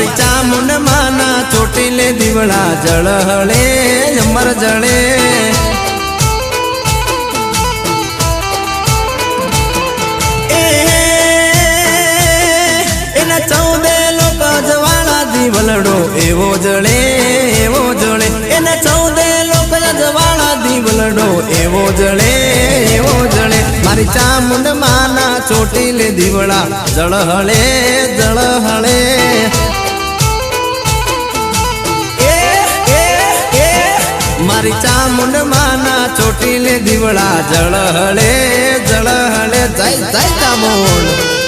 મારી ચામુંડ માના ચોટીલે દીવડા જળહળે અમર જળે એના 14 લોક જવાળા દીવલડો એવો જળે એના 14 લોક જવાળા દીવલડો એવો જળે મારી ચામુંડ માના ચોટીલે દીવડા જળહળે મારી ચામુંડ માના ચોટીલે દીવડા જળહળે જય ચામુંડ।